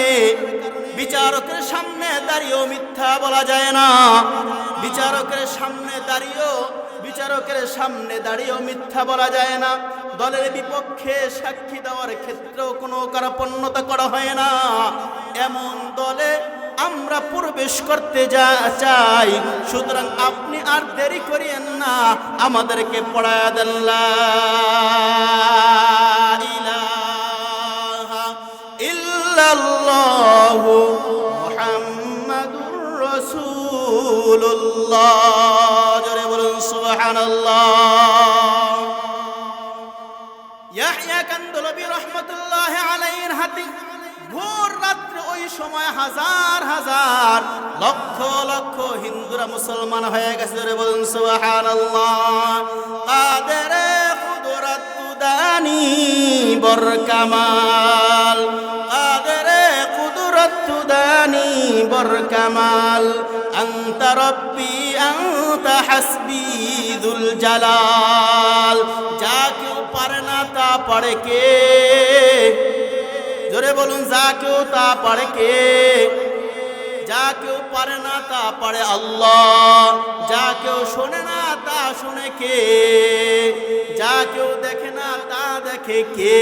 বিচারকের সামনে দাঁড়িয়েও মিথ্যা বলা যায় না, বিচারকের সামনে দাঁড়িয়েও মিথ্যা বলা যায় না, দলের বিপক্ষে সাক্ষী দেওয়ার ক্ষেত্রেও কোনো কার্পণ্যতা করা হয় না, এমন দলে আমরা প্রবেশ করতে চাই। সুতরাং আপনি আর দেরি করিয়েন না, আমাদেরকে পড়ায়া দেন লা ইলাহা ইল্লাল্লাহু মুহাম্মাদুর রাসূলুল্লাহ। জোরে বলুন সুবহানাল্লাহ। ইয়াহইয়া কান্দলবী রাহমাতুল্লাহি আলাইহির হাতে ভোর রাত্রে ওই সময় হাজার হাজার লক্ষ লক্ষ হিন্দুরা মুসলমান হয়ে গেছে। জোরে বলুন সুবহানাল্লাহ। কাদের কুদরত দানি বরকামাল, কাদের কুদরত দানি বরকামাল, আনতা রব্বি আনতা হাসবি যুল জালাল। যা কেউ পারে না তা পারে কে? জোরে বলুন, যা কেউ তা পারে কে? যা কেউ পারে না তা পারে আল্লাহ। যা কেউ শোনে না তা শুনে কে? যা কেউ দেখে না তা দেখে কে?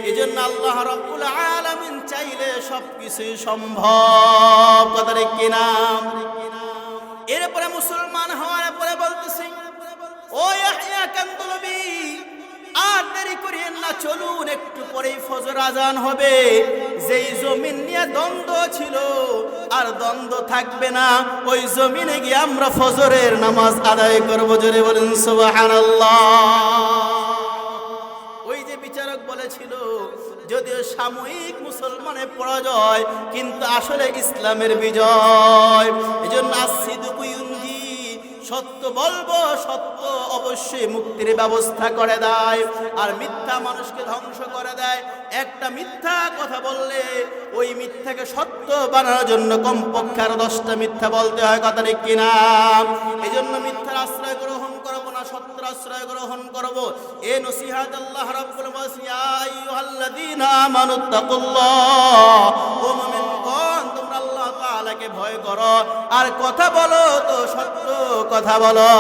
এজন্য আল্লাহ রাব্বুল আলামিন চাইলে সবকিছুই সম্ভব। কথা ঠিক কিনা? এরপরে মুসলমান হওয়ার পরে বলতেছি, ও ইয়াহইয়া কান্দলবী আর দেরি করিয়েন না, চলুন একটু পরেই ফজর আজান হবে। যেই জমিন নিয়ে দ্বন্দ্ব ছিল আর দ্বন্দ্ব থাকবে না, ওই জমিনে গিয়ে আমরা ফজরের নামাজ আদায় করব। জোরে বলুন সুবহানাল্লাহ। ওই যে বিচারক বলেছিল যদিও সাময়িক মুসলমানের পরাজয়, কিন্তু আসলে ইসলামের বিজয়। এজন্য আসিদুকু ইউনজি, সত্য বলবো, সত্য অবশ্যই মুক্তির ব্যবস্থা করে দেয়, আর মিথ্যা মানুষকে ধ্বংস করে দেয়। একটা মিথ্যা কথা বললে ওই মিথ্যাকে সত্য বানানোর জন্য কমপক্ষে আর 10টা মিথ্যা বলতে হয়। কথা ঠিক কিনা? এই জন্য মিথ্যার আশ্রয় গ্রহণ করবো না, সত্যের আশ্রয় গ্রহণ করবো। এ নসিহত আল্লাহ রাব্বুল বলেন, ইয়া আইয়ুহাল্লাযীনা আমানুত্তাকুল্লাহ, ও মুমিনগণ তোমরা আল্লাহ তাআলাকে ভয় করো, আর কথা বলো তো সত্য কথা বলো।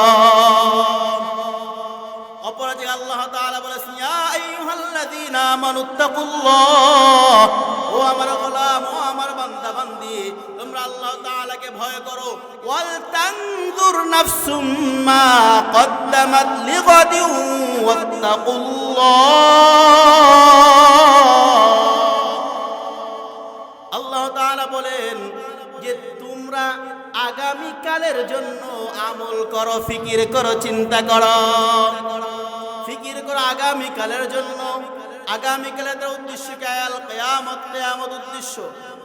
অপরাধী আল্লাহ তাআলা বলেছেন, ইয়া আইয়ুহাল্লাযীনা আমানুত্তাকুল্লাহ, ও আমার গোলাম, ও আমার বান্দা বান্দি, তোমরা আল্লাহ তাআলাকে ভয় করো। ওয়াল তানজুর নাফসুম মা কদ্দামাত লিগাদিন ওয়াত্তাকুল্লাহ। আল্লাহ তাআলা বলেন যে তোমরা আগামী কালের জন্য আমল করো, ফিকির করো, চিন্তা করো, ফিকির করো আগামী কালের জন্য। আগামী কালের উদ্দেশ্য কি? আল কিয়ামত, কিয়ামত উদ্দেশ্য।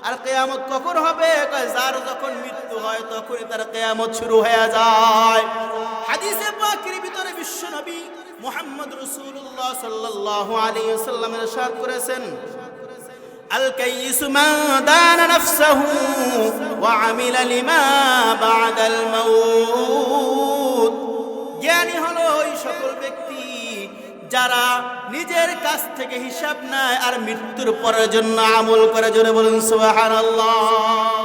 আর কিয়ামত কখন হবে? যার যখন মৃত্যু হয় তখনই তার কিয়ামত শুরু হয়ে যায়। হাদিসে পাকের ভিতরে বিশ্ব নবী মুহাম্মদ রাসূলুল্লাহ সাল্লাল্লাহু আলাইহি ওয়াসাল্লাম ইরশাদ করেছেন, আল কাইয়িসু মান দানা নাফসাহু ওয়া আমিলা লিমা বা'দাল মাউত। জ্ঞানী হলো ওই সকল ব্যক্তি যারা নিজের কাছ থেকে হিসাব নেয় আর মৃত্যুর পরের জন্য আমল করে। জোরে বলুন সুবহানাল্লাহ।